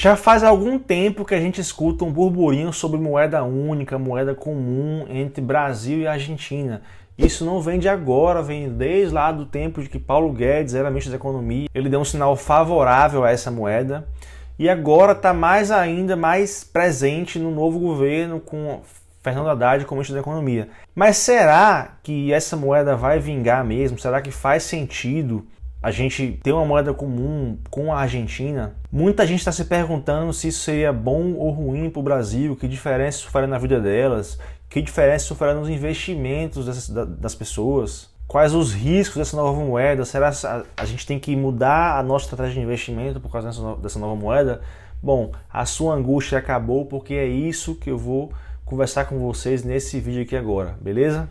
Já faz algum tempo que a gente escuta um burburinho sobre moeda única, moeda comum entre Brasil e Argentina. Isso não vem de agora, vem desde lá do tempo de que Paulo Guedes era ministro da Economia. Ele deu um sinal favorável a essa moeda e agora está mais presente no novo governo com Fernando Haddad como ministro da Economia. Mas será que essa moeda vai vingar mesmo? Será que faz sentido a gente ter uma moeda comum com a Argentina? Muita gente está se perguntando se isso seria bom ou ruim para o Brasil, que diferença isso faria na vida delas, que diferença isso faria nos investimentos das pessoas, quais os riscos dessa nova moeda, será que a gente tem que mudar a nossa estratégia de investimento por causa dessa nova moeda? Bom, a sua angústia acabou porque é isso que eu vou conversar com vocês nesse vídeo aqui agora, beleza?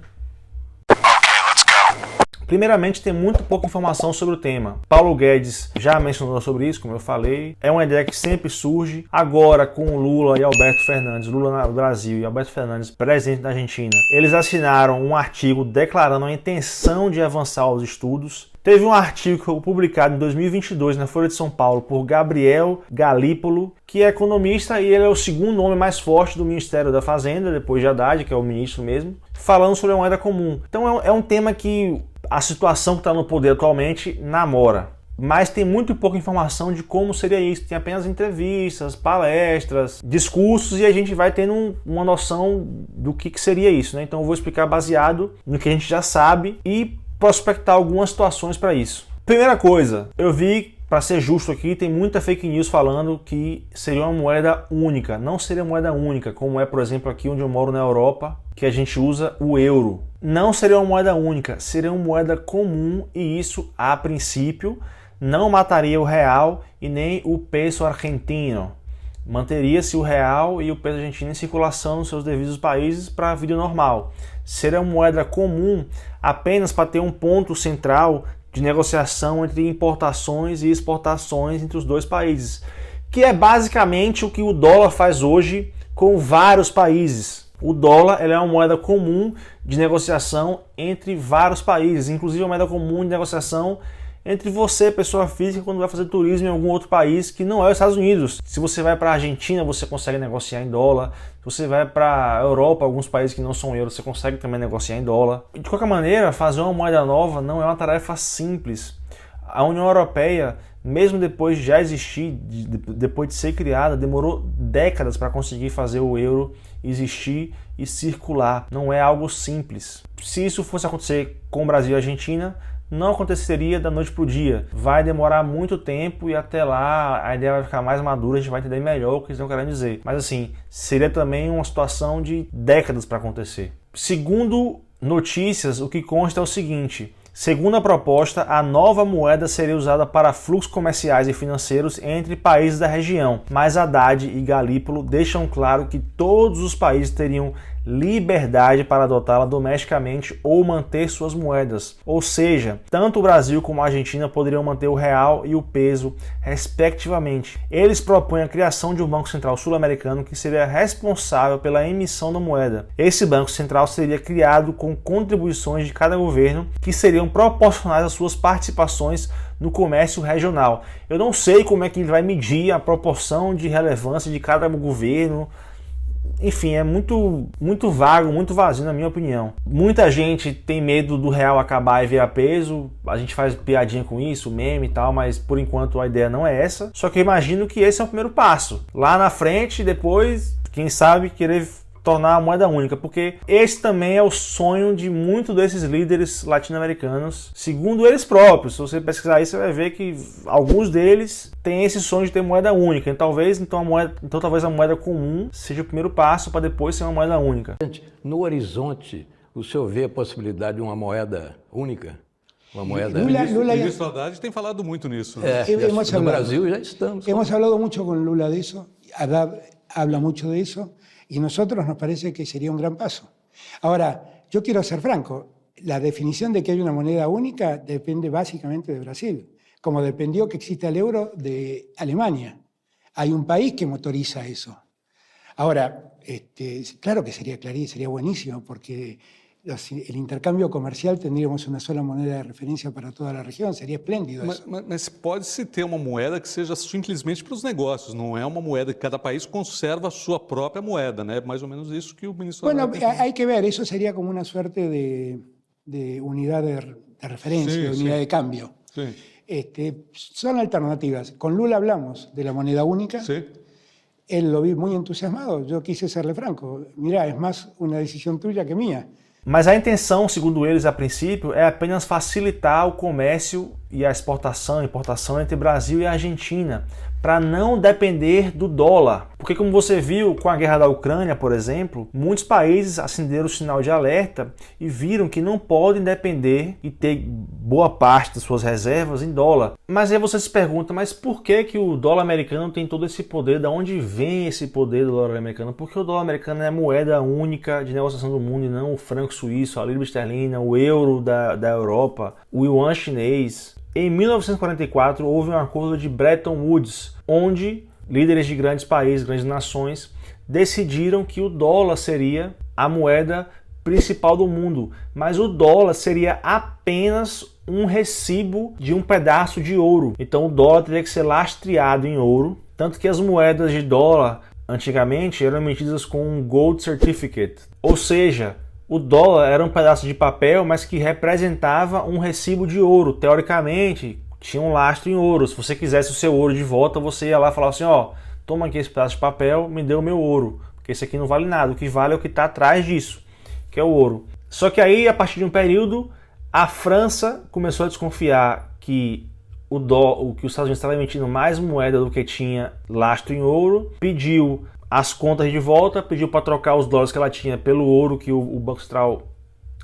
Primeiramente, tem muito pouca informação sobre o tema. Paulo Guedes já mencionou sobre isso, como eu falei. É uma ideia que sempre surge. Agora, com Lula e Alberto Fernandes, Lula no Brasil e Alberto Fernandes, presidente da Argentina, eles assinaram um artigo declarando a intenção de avançar os estudos. Teve um artigo que foi publicado em 2022 na Folha de São Paulo por Gabriel Galípolo, que é economista e ele é o segundo nome mais forte do Ministério da Fazenda, depois de Haddad, que é o ministro mesmo, falando sobre a moeda comum. Então é um tema que a situação que está no poder atualmente namora. Mas tem muito pouca informação de como seria isso. Tem apenas entrevistas, palestras, discursos e a gente vai tendo uma noção do que seria isso, né? Então eu vou explicar baseado no que a gente já sabe e prospectar algumas situações para isso. Primeira coisa, eu vi, para ser justo aqui, tem muita fake news falando que seria uma moeda única. Não seria moeda única, como é, por exemplo, aqui onde eu moro na Europa, que a gente usa o euro. Não seria uma moeda única, seria uma moeda comum e isso, a princípio, não mataria o real e nem o peso argentino. Manteria-se o real e o peso argentino em circulação nos seus devidos países para a vida normal. Seria uma moeda comum apenas para ter um ponto central de negociação entre importações e exportações entre os dois países, que é basicamente o que o dólar faz hoje com vários países. O dólar é uma moeda comum de negociação entre vários países, inclusive uma moeda comum de negociação entre você, pessoa física, quando vai fazer turismo em algum outro país que não é os Estados Unidos. Se você vai para a Argentina, você consegue negociar em dólar. Se você vai para a Europa, alguns países que não são euros, você consegue também negociar em dólar. De qualquer maneira, fazer uma moeda nova não é uma tarefa simples. A União Europeia, mesmo depois de já existir, depois de ser criada, demorou décadas para conseguir fazer o euro existir e circular. Não é algo simples. Se isso fosse acontecer com o Brasil e a Argentina, não aconteceria da noite para o dia. Vai demorar muito tempo e até lá a ideia vai ficar mais madura, a gente vai entender melhor o que eles estão querendo dizer. Mas assim, seria também uma situação de décadas para acontecer. Segundo notícias, o que consta é o seguinte: segundo a proposta, a nova moeda seria usada para fluxos comerciais e financeiros entre países da região, mas Haddad e Galípolo deixam claro que todos os países teriam liberdade para adotá-la domesticamente ou manter suas moedas. Ou seja, tanto o Brasil como a Argentina poderiam manter o real e o peso, respectivamente. Eles propõem a criação de um Banco Central Sul-Americano que seria responsável pela emissão da moeda. Esse Banco Central seria criado com contribuições de cada governo que seriam proporcionais às suas participações no comércio regional. Eu não sei como é que ele vai medir a proporção de relevância de cada governo. Enfim, é muito vago, muito vazio na minha opinião. Muita gente tem medo do real acabar e virar peso, a gente faz piadinha com isso, meme e tal, mas por enquanto a ideia não é essa. Só que eu imagino que esse é o primeiro passo. Lá na frente, depois, quem sabe, querer tornar a moeda única, porque esse também é o sonho de muitos desses líderes latino-americanos, segundo eles próprios. Se você pesquisar isso, você vai ver que alguns deles têm esse sonho de ter moeda única. Talvez a moeda comum seja o primeiro passo para depois ser uma moeda única. No horizonte, o senhor vê a possibilidade de uma moeda única? Uma moeda. O ministro Haddad tem falado muito nisso. Né? No Brasil já estamos. Hemos hablado mucho con Lula de eso, Haddad habla mucho de eso. Y nosotros nos parece que sería un gran paso. Ahora, yo quiero ser franco, la definición de que hay una moneda única depende básicamente de Brasil, como dependió que exista el euro de Alemania. Hay un país que motoriza eso. Ahora, claro que sería buenísimo, porque el intercambio comercial tendríamos una sola moneda de referencia para toda la región, sería espléndido eso. Mas pode-se ter uma moeda que seja simplesmente para os negócios, não é uma moeda que cada país conserva a sua própria moeda, né? Mais ou menos isso que o ministro... Bueno, hay que ver, eso sería como una suerte de unidad de referencia, Sí, de unidad sí. de cambio. Sim, Son alternativas. Con Lula hablamos de la moneda única. sim. Él lo vi muy entusiasmado. Yo quise serle franco. Mirá, es más una decisión tuya que mía. Mas a intenção, segundo eles, a princípio, é apenas facilitar o comércio e a exportação e importação entre Brasil e Argentina, para não depender do dólar. Porque, como você viu com a guerra da Ucrânia, por exemplo, muitos países acenderam o sinal de alerta e viram que não podem depender e ter boa parte das suas reservas em dólar. Mas aí você se pergunta, mas por que o dólar americano tem todo esse poder? De onde vem esse poder do dólar americano? Porque o dólar americano é a moeda única de negociação do mundo e não o franco suíço, a libra esterlina, o euro da Europa, o yuan chinês. Em 1944, houve um acordo de Bretton Woods, onde líderes de grandes países, grandes nações, decidiram que o dólar seria a moeda principal do mundo, mas o dólar seria apenas um recibo de um pedaço de ouro. Então o dólar teria que ser lastreado em ouro, tanto que as moedas de dólar antigamente eram emitidas com um gold certificate, ou seja, o dólar era um pedaço de papel, mas que representava um recibo de ouro. Teoricamente, tinha um lastro em ouro. Se você quisesse o seu ouro de volta, você ia lá e falava assim, ó, toma aqui esse pedaço de papel, me dê o meu ouro. Porque esse aqui não vale nada, o que vale é o que está atrás disso, que é o ouro. Só que aí, a partir de um período, a França começou a desconfiar que que os Estados Unidos estava emitindo mais moeda do que tinha lastro em ouro, pediu as contas de volta, pediu para trocar os dólares que ela tinha pelo ouro que o Banco Central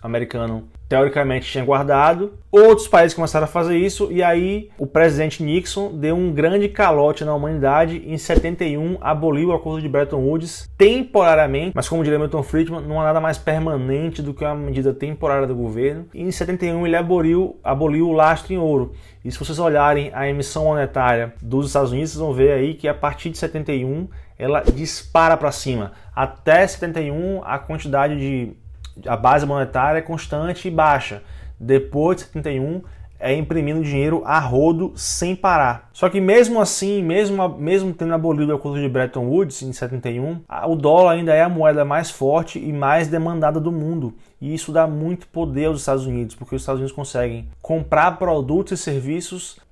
americano teoricamente tinha guardado. Outros países começaram a fazer isso e aí o presidente Nixon deu um grande calote na humanidade. Em 71 aboliu o acordo de Bretton Woods temporariamente, mas como diria Milton Friedman, não há nada mais permanente do que uma medida temporária do governo. E em 71 ele aboliu o lastro em ouro. E se vocês olharem a emissão monetária dos Estados Unidos, vocês vão ver aí que a partir de 71 ela dispara para cima. Até 71 a base monetária é constante e baixa. Depois de 71 é imprimindo dinheiro a rodo sem parar. Só que mesmo assim, mesmo tendo abolido o acordo de Bretton Woods em 71, o dólar ainda é a moeda mais forte e mais demandada do mundo. E isso dá muito poder aos Estados Unidos, porque os Estados Unidos conseguem comprar produtos e serviços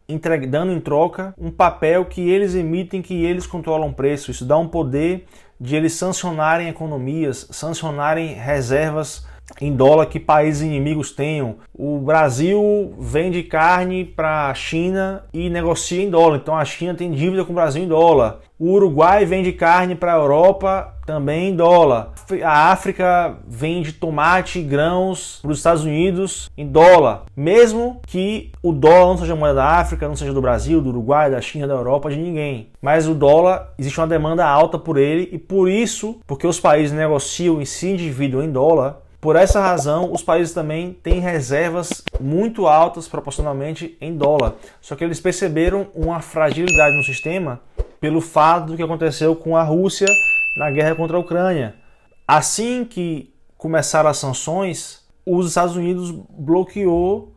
dando em troca um papel que eles emitem, que eles controlam o preço. Isso dá um poder de eles sancionarem economias, sancionarem reservas em dólar que países inimigos tenham. O Brasil vende carne para a China e negocia em dólar, então a China tem dívida com o Brasil em dólar. O Uruguai vende carne para a Europa também em dólar. A África vende tomate e grãos para os Estados Unidos em dólar. Mesmo que o dólar não seja moeda da África, não seja do Brasil, do Uruguai, da China, da Europa, de ninguém. Mas o dólar, existe uma demanda alta por ele e por isso, porque os países negociam e se endividam em dólar, por essa razão, os países também têm reservas muito altas proporcionalmente em dólar. Só que eles perceberam uma fragilidade no sistema pelo fato do que aconteceu com a Rússia na guerra contra a Ucrânia. Assim que começaram as sanções, os Estados Unidos bloqueou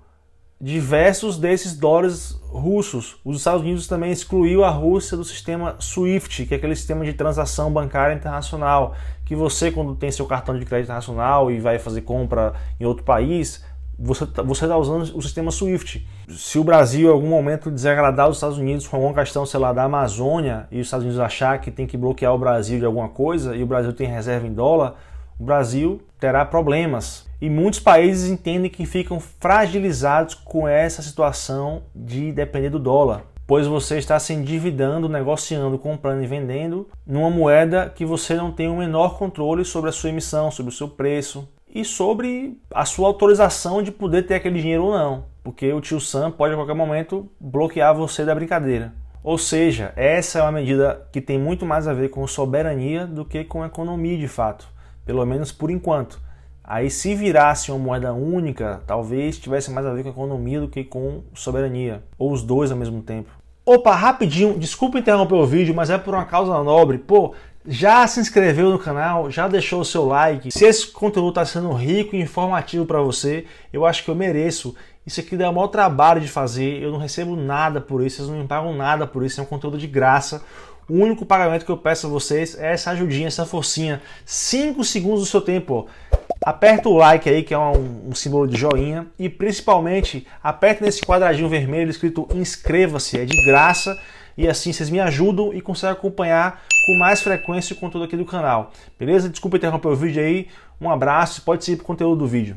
diversos desses dólares russos. Os Estados Unidos também excluiu a Rússia do sistema SWIFT, que é aquele sistema de transação bancária internacional, que você, quando tem seu cartão de crédito internacional e vai fazer compra em outro país, você está usando o sistema SWIFT. Se o Brasil em algum momento desagradar os Estados Unidos com alguma questão, sei lá, da Amazônia, e os Estados Unidos achar que tem que bloquear o Brasil de alguma coisa, e o Brasil tem reserva em dólar, o Brasil terá problemas. E muitos países entendem que ficam fragilizados com essa situação de depender do dólar, pois você está se endividando, negociando, comprando e vendendo numa moeda que você não tem o menor controle sobre a sua emissão, sobre o seu preço e sobre a sua autorização de poder ter aquele dinheiro ou não, porque o tio Sam pode a qualquer momento bloquear você da brincadeira. Ou seja, essa é uma medida que tem muito mais a ver com soberania do que com economia de fato, pelo menos por enquanto. Aí se virasse uma moeda única, talvez tivesse mais a ver com economia do que com soberania, ou os dois ao mesmo tempo. Opa, rapidinho, desculpa interromper o vídeo, mas é por uma causa nobre. Pô, Já se inscreveu no canal? Já deixou o seu like? Se esse conteúdo está sendo rico e informativo para você, eu acho que eu mereço. Isso aqui dá o maior trabalho de fazer, eu não recebo nada por isso, vocês não me pagam nada por isso, é um conteúdo de graça. O único pagamento que eu peço a vocês é essa ajudinha, essa forcinha. 5 segundos do seu tempo, ó. Aperta o like aí, que é um símbolo de joinha, e principalmente aperta nesse quadradinho vermelho escrito inscreva-se, é de graça, e assim vocês me ajudam e conseguem acompanhar com mais frequência o conteúdo aqui do canal. Beleza? Desculpa interromper o vídeo aí, um abraço, pode seguir para o conteúdo do vídeo.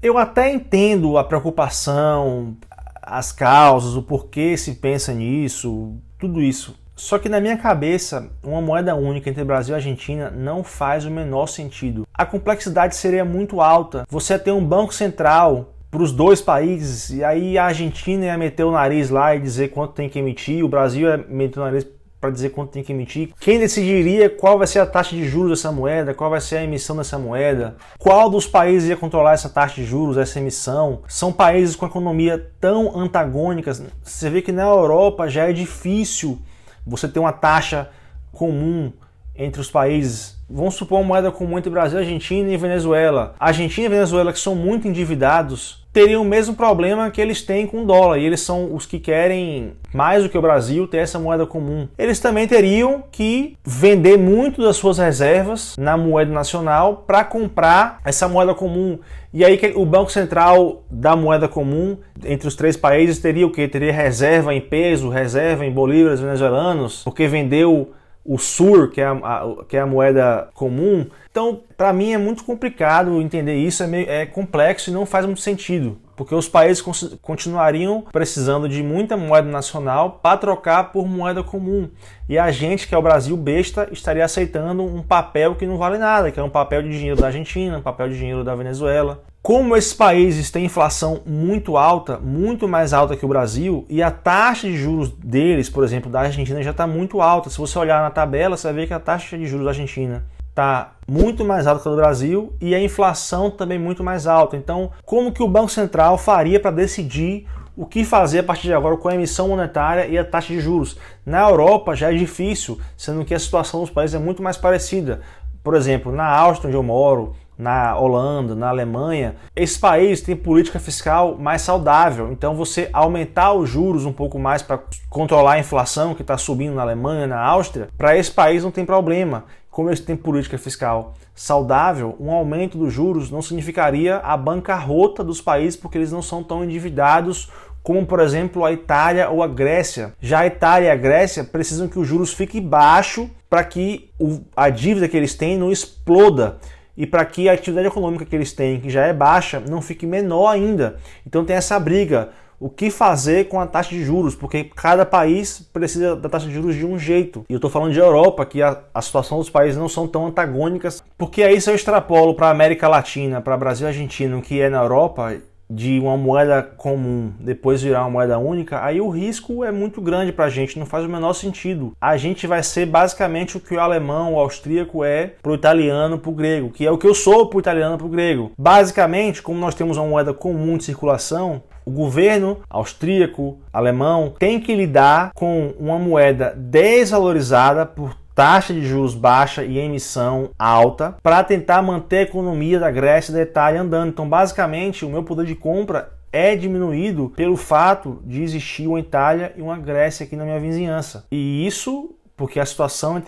Eu até entendo a preocupação, as causas, o porquê se pensa nisso, tudo isso. Só que na minha cabeça, uma moeda única entre Brasil e Argentina não faz o menor sentido. A complexidade seria muito alta. Você tem um banco central para os dois países, e aí a Argentina ia meter o nariz lá e dizer quanto tem que emitir, o Brasil ia meter o nariz para dizer quanto tem que emitir. Quem decidiria qual vai ser a taxa de juros dessa moeda, qual vai ser a emissão dessa moeda, qual dos países ia controlar essa taxa de juros, essa emissão? São países com economia tão antagônicas. Você vê que na Europa já é difícil você ter uma taxa comum entre os países. Vamos supor uma moeda comum entre Brasil, Argentina e Venezuela. A Argentina e Venezuela, que são muito endividados, teriam o mesmo problema que eles têm com o dólar, e eles são os que querem, mais do que o Brasil, ter essa moeda comum. Eles também teriam que vender muito das suas reservas na moeda nacional para comprar essa moeda comum. E aí o Banco Central da moeda comum entre os três países teria o quê? Teria reserva em peso, reserva em bolívares venezuelanos, porque vendeu o SUR, que é a moeda comum. Então, para mim é muito complicado entender isso, é complexo e não faz muito sentido, porque os países continuariam precisando de muita moeda nacional para trocar por moeda comum. E a gente, que é o Brasil besta, estaria aceitando um papel que não vale nada, que é um papel de dinheiro da Argentina, um papel de dinheiro da Venezuela. Como esses países têm inflação muito alta, muito mais alta que o Brasil, e a taxa de juros deles, por exemplo, da Argentina já está muito alta. Se você olhar na tabela, você vai ver que a taxa de juros da Argentina está muito mais alta que a do Brasil e a inflação também muito mais alta. Então, como que o Banco Central faria para decidir o que fazer a partir de agora com a emissão monetária e a taxa de juros? Na Europa já é difícil, sendo que a situação dos países é muito mais parecida. Por exemplo, na Áustria, onde eu moro, na Holanda, na Alemanha, esses países têm política fiscal mais saudável. Então você aumentar os juros um pouco mais para controlar a inflação que está subindo na Alemanha, na Áustria, para esse país não tem problema. Como eles têm política fiscal saudável, um aumento dos juros não significaria a bancarrota dos países, porque eles não são tão endividados como, por exemplo, a Itália ou a Grécia. Já a Itália e a Grécia precisam que os juros fiquem baixos para que a dívida que eles têm não exploda e para que a atividade econômica que eles têm, que já é baixa, não fique menor ainda. Então tem essa briga. O que fazer com a taxa de juros? Porque cada país precisa da taxa de juros de um jeito. E eu estou falando de Europa, que a situação dos países não são tão antagônicas. Porque aí se eu extrapolo para a América Latina, para Brasil e Argentina, o que é na Europa, de uma moeda comum depois virar uma moeda única, aí o risco é muito grande para a gente, não faz o menor sentido. A gente vai ser basicamente o que o alemão, o austríaco é para o italiano, para o grego, que é o que eu sou para o italiano, para o grego. Basicamente, como nós temos uma moeda comum de circulação, o governo austríaco, alemão, tem que lidar com uma moeda desvalorizada por taxa de juros baixa e emissão alta para tentar manter a economia da Grécia e da Itália andando. Então, basicamente, o meu poder de compra é diminuído pelo fato de existir uma Itália e uma Grécia aqui na minha vizinhança. E isso porque a situação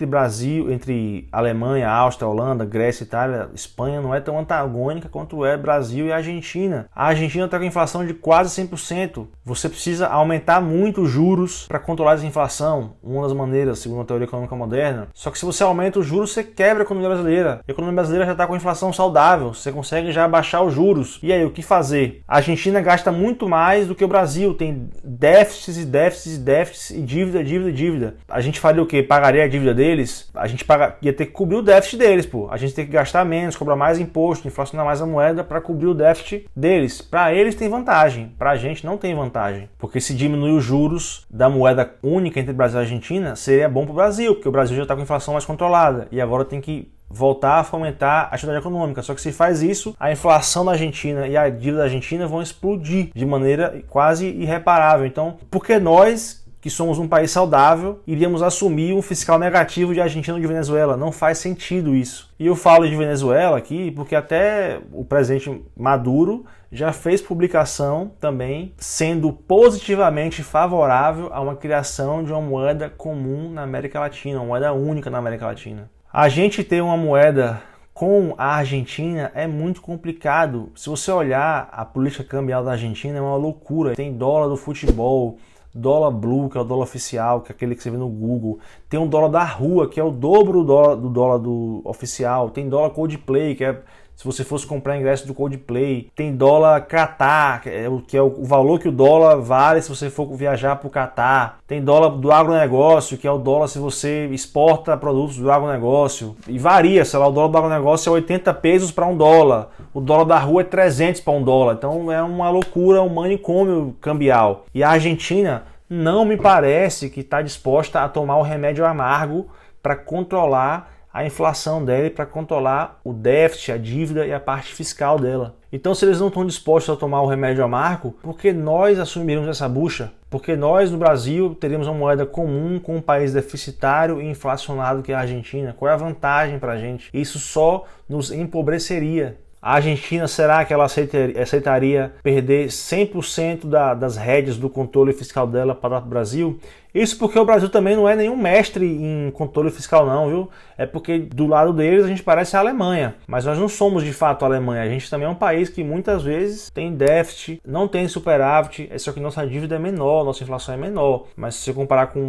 entre Alemanha, Áustria, Holanda, Grécia, Itália, Espanha não é tão antagônica quanto é Brasil e Argentina. A Argentina está com inflação de quase 100%. Você precisa aumentar muito os juros para controlar essa inflação, uma das maneiras, segundo a teoria econômica moderna. Só que se você aumenta os juros, você quebra a economia brasileira. A economia brasileira já está com inflação saudável, você consegue já baixar os juros. E aí, o que fazer? A Argentina gasta muito mais do que o Brasil, tem déficits e déficits e déficits e dívida. A gente faria o quê? Pagaria a dívida deles? A gente ia ter que cobrir o déficit deles, pô. A gente tem que gastar menos, cobrar mais imposto, inflacionar mais a moeda para cobrir o déficit deles. Para eles tem vantagem, para a gente não tem vantagem. Porque se diminuir os juros da moeda única entre Brasil e Argentina, seria bom para o Brasil, porque o Brasil já está com inflação mais controlada e agora tem que voltar a fomentar a atividade econômica. Só que se faz isso, a inflação da Argentina e a dívida da Argentina vão explodir de maneira quase irreparável. Então, por que nós, que somos um país saudável, iríamos assumir um fiscal negativo de Argentina ou de Venezuela. Não faz sentido isso. E eu falo de Venezuela aqui porque até o presidente Maduro já fez publicação também sendo positivamente favorável a uma criação de uma moeda comum na América Latina, uma moeda única na América Latina. A gente ter uma moeda com a Argentina é muito complicado. Se você olhar a política cambial da Argentina, é uma loucura. Tem dólar do futebol, dólar blue, que é o dólar oficial, que é aquele que você vê no Google. Tem um dólar da rua, que é o dobro do dólar do oficial. Tem dólar Coldplay, que é se você fosse comprar ingresso do Coldplay. Tem dólar Qatar, que é o valor que o dólar vale se você for viajar para o Qatar. Tem dólar do agronegócio, que é o dólar se você exporta produtos do agronegócio. E varia, sei lá, o dólar do agronegócio é 80 pesos para $1. O dólar da rua é 300 para $1. Então é uma loucura, um manicômio cambial. E a Argentina não me parece que está disposta a tomar o remédio amargo para controlar a inflação dela e para controlar o déficit, a dívida e a parte fiscal dela. Então, se eles não estão dispostos a tomar o remédio amargo, por que nós assumiremos essa bucha? Porque nós, no Brasil, teríamos uma moeda comum com um país deficitário e inflacionado que é a Argentina. Qual é a vantagem para a gente? Isso só nos empobreceria. A Argentina, será que ela aceitaria perder 100% das rédeas do controle fiscal dela para o Brasil? Isso porque o Brasil também não é nenhum mestre em controle fiscal não, viu? É porque do lado deles a gente parece a Alemanha. Mas nós não somos de fato a Alemanha. A gente também é um país que muitas vezes tem déficit, não tem superávit, só que nossa dívida é menor, nossa inflação é menor. Mas se você comparar com...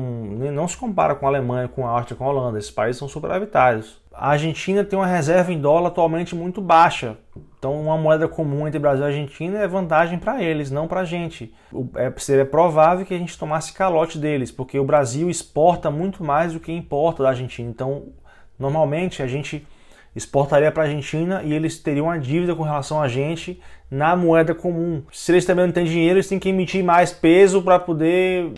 não se compara com a Alemanha, com a Áustria, com a Holanda. Esses países são superavitários. A Argentina tem uma reserva em dólar atualmente muito baixa. Então uma moeda comum entre Brasil e Argentina é vantagem para eles, não para a gente. Seria provável que a gente tomasse calote deles, porque o Brasil exporta muito mais do que importa da Argentina. Então, normalmente a gente exportaria para a Argentina e eles teriam uma dívida com relação a gente na moeda comum. Se eles também não têm dinheiro, eles têm que emitir mais peso para poder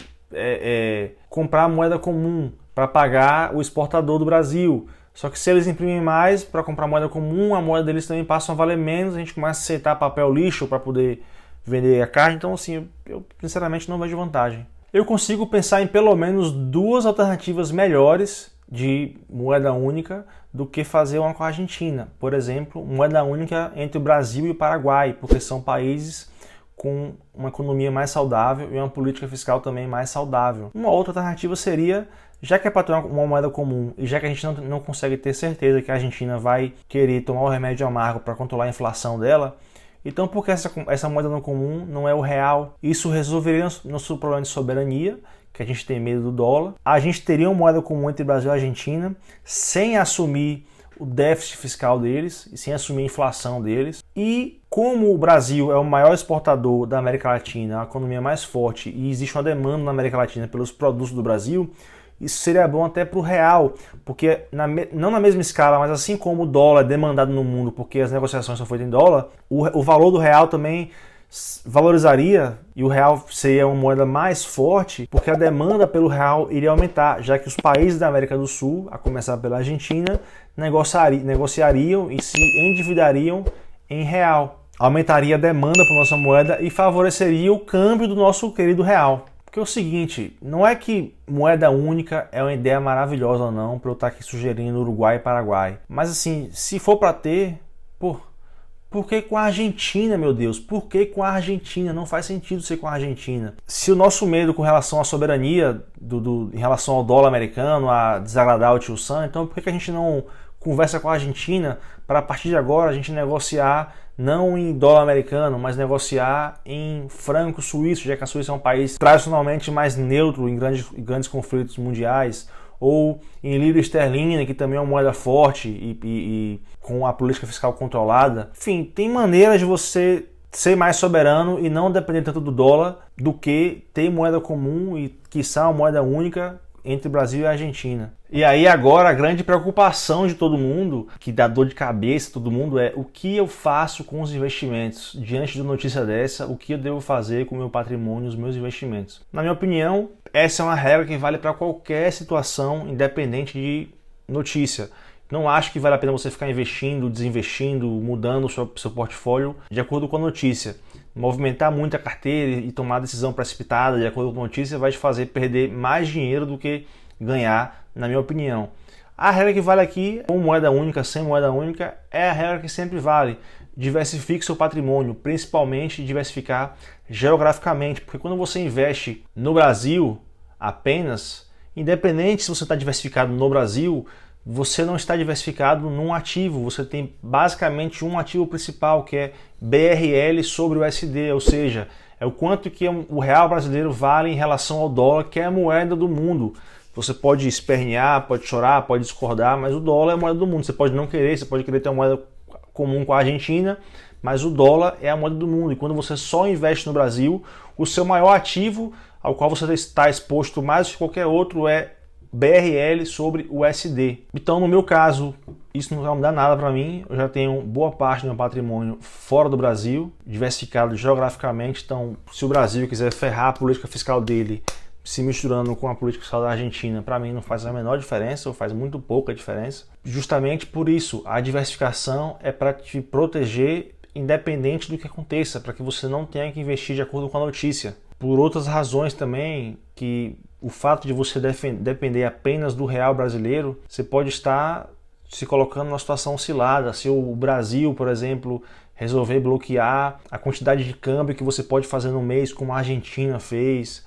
comprar a moeda comum, para pagar o exportador do Brasil. Só que se eles imprimem mais para comprar moeda comum, a moeda deles também passa a valer menos, a gente começa a aceitar papel lixo para poder vender a carne. Então, assim, eu sinceramente não vejo vantagem. Eu consigo pensar em pelo menos duas alternativas melhores de moeda única do que fazer uma com a Argentina. Por exemplo, moeda única entre o Brasil e o Paraguai, porque são países com uma economia mais saudável e uma política fiscal também mais saudável. Uma outra alternativa seria, já que é para ter uma moeda comum e já que a gente não consegue ter certeza que a Argentina vai querer tomar o remédio amargo para controlar a inflação dela, então por que essa moeda não comum não é o real? Isso resolveria nosso problema de soberania, que a gente tem medo do dólar. A gente teria uma moeda comum entre Brasil e Argentina sem assumir o déficit fiscal deles e sem assumir a inflação deles. E como o Brasil é o maior exportador da América Latina, a economia mais forte, e existe uma demanda na América Latina pelos produtos do Brasil, isso seria bom até para o real, porque não na mesma escala, mas assim como o dólar é demandado no mundo, porque as negociações são feitas em dólar, o valor do real também valorizaria e o real seria uma moeda mais forte, porque a demanda pelo real iria aumentar, já que os países da América do Sul, a começar pela Argentina, negociariam e se endividariam em real. Aumentaria a demanda por nossa moeda e favoreceria o câmbio do nosso querido real. Porque é o seguinte, não é que moeda única é uma ideia maravilhosa ou não, para eu estar aqui sugerindo Uruguai e Paraguai. Mas assim, se for para ter, por que com a Argentina, meu Deus? Por que com a Argentina? Não faz sentido ser com a Argentina. Se o nosso medo com relação à soberania, em relação ao dólar americano, a desagradar o tio Sam, então por que a gente não conversa com a Argentina para a partir de agora a gente negociar não em dólar americano, mas negociar em franco suíço, já que a Suíça é um país tradicionalmente mais neutro em grandes conflitos mundiais, ou em libra esterlina, que também é uma moeda forte e com a política fiscal controlada. Enfim, tem maneiras de você ser mais soberano e não depender tanto do dólar do que ter moeda comum e, quiçá, uma moeda única entre Brasil e Argentina. E aí agora a grande preocupação de todo mundo, que dá dor de cabeça todo mundo, é o que eu faço com os investimentos? Diante de uma notícia dessa, o que eu devo fazer com o meu patrimônio e os meus investimentos? Na minha opinião, essa é uma regra que vale para qualquer situação, independente de notícia. Não acho que vale a pena você ficar investindo, desinvestindo, mudando o seu portfólio de acordo com a notícia. movimentar muito a carteira e tomar decisão precipitada de acordo com a notícia vai te fazer perder mais dinheiro do que ganhar, na minha opinião. A regra que vale aqui, com moeda única, sem moeda única, é a regra que sempre vale. Diversifique seu patrimônio, principalmente diversificar geograficamente, porque quando você investe no Brasil apenas, independente se você está diversificado no Brasil, você não está diversificado num ativo, você tem basicamente um ativo principal, que é BRL sobre o USD, ou seja, é o quanto que o real brasileiro vale em relação ao dólar, que é a moeda do mundo. Você pode espernear, pode chorar, pode discordar, mas o dólar é a moeda do mundo. Você pode não querer, você pode querer ter uma moeda comum com a Argentina, mas o dólar é a moeda do mundo. E quando você só investe no Brasil, o seu maior ativo, ao qual você está exposto mais do que qualquer outro, é BRL sobre USD. Então, no meu caso, isso não vai mudar nada para mim. Eu já tenho boa parte do meu patrimônio fora do Brasil, diversificado geograficamente. Então, se o Brasil quiser ferrar a política fiscal dele, se misturando com a política fiscal da Argentina, para mim não faz a menor diferença, ou faz muito pouca diferença. Justamente por isso, a diversificação é para te proteger independente do que aconteça, para que você não tenha que investir de acordo com a notícia. Por outras razões também, que o fato de você depender apenas do real brasileiro, você pode estar se colocando numa situação oscilada. Se o Brasil, por exemplo, resolver bloquear a quantidade de câmbio que você pode fazer no mês, como a Argentina fez.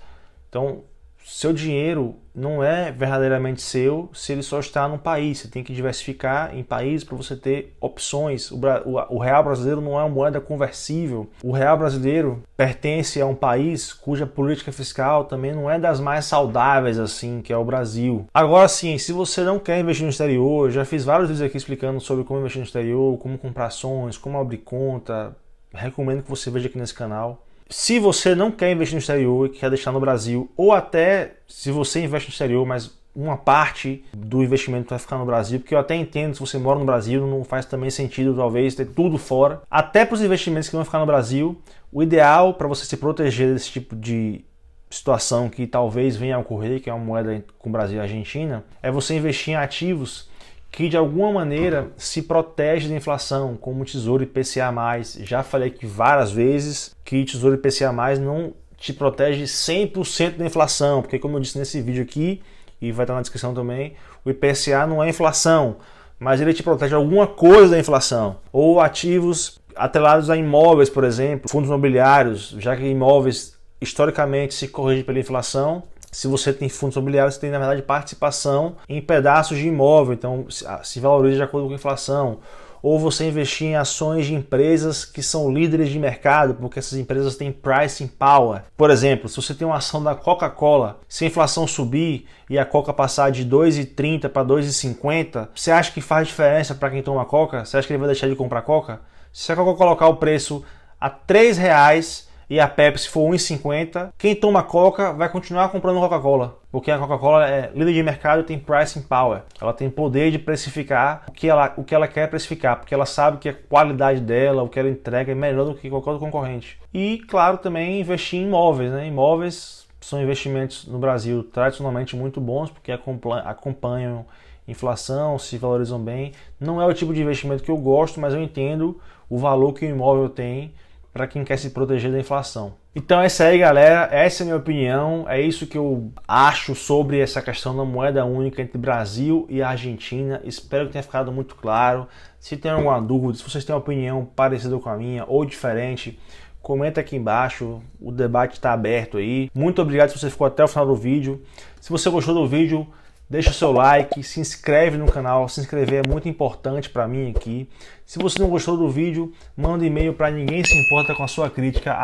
Então, seu dinheiro não é verdadeiramente seu se ele só está num país. Você tem que diversificar em países para você ter opções. O real brasileiro não é uma moeda conversível. O real brasileiro pertence a um país cuja política fiscal também não é das mais saudáveis assim, que é o Brasil. Agora sim, se você não quer investir no exterior, eu já fiz vários vídeos aqui explicando sobre como investir no exterior, como comprar ações, como abrir conta. Recomendo que você veja aqui nesse canal. Se você não quer investir no exterior e quer deixar no Brasil, ou até se você investe no exterior, mas uma parte do investimento vai ficar no Brasil, porque eu até entendo, se você mora no Brasil, não faz também sentido talvez ter tudo fora. Até para os investimentos que vão ficar no Brasil, o ideal para você se proteger desse tipo de situação que talvez venha a ocorrer, que é uma moeda com Brasil e Argentina, é você investir em ativos que de alguma maneira se protege da inflação, como o Tesouro IPCA+. Já falei aqui várias vezes que Tesouro IPCA+, não te protege 100% da inflação, porque como eu disse nesse vídeo aqui, e vai estar na descrição também, o IPCA não é inflação, mas ele te protege alguma coisa da inflação. Ou ativos atrelados a imóveis, por exemplo, fundos imobiliários, já que imóveis historicamente se corrigem pela inflação. Se você tem fundos imobiliários, você tem, na verdade, participação em pedaços de imóvel, então se valoriza de acordo com a inflação. Ou você investir em ações de empresas que são líderes de mercado, porque essas empresas têm pricing power. Por exemplo, se você tem uma ação da Coca-Cola, se a inflação subir e a Coca passar de 2,30 para 2,50, você acha que faz diferença para quem toma Coca? Você acha que ele vai deixar de comprar Coca? Se a Coca colocar o preço a R$3, e a Pepsi for 1,50, quem toma Coca vai continuar comprando Coca-Cola, porque a Coca-Cola é líder de mercado e tem pricing power. Ela tem poder de precificar o que ela quer precificar, porque ela sabe que a qualidade dela, o que ela entrega é melhor do que qualquer outro concorrente. E, claro, também investir em imóveis, né? Imóveis são investimentos no Brasil tradicionalmente muito bons, porque acompanham inflação, se valorizam bem. Não é o tipo de investimento que eu gosto, mas eu entendo o valor que o imóvel tem para quem quer se proteger da inflação. Então é isso aí, galera, essa é a minha opinião, é isso que eu acho sobre essa questão da moeda única entre Brasil e Argentina. Espero que tenha ficado muito claro. Se tem alguma dúvida, se vocês têm uma opinião parecida com a minha ou diferente, comenta aqui embaixo, o debate está aberto aí. Muito obrigado se você ficou até o final do vídeo. Se você gostou do vídeo, deixa o seu like, se inscreve no canal, se inscrever é muito importante para mim aqui. Se você não gostou do vídeo, manda e-mail para ninguém se importa com a sua crítica,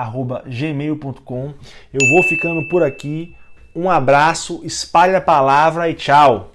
@gmail.com. Eu vou ficando por aqui, um abraço, espalhe a palavra e tchau!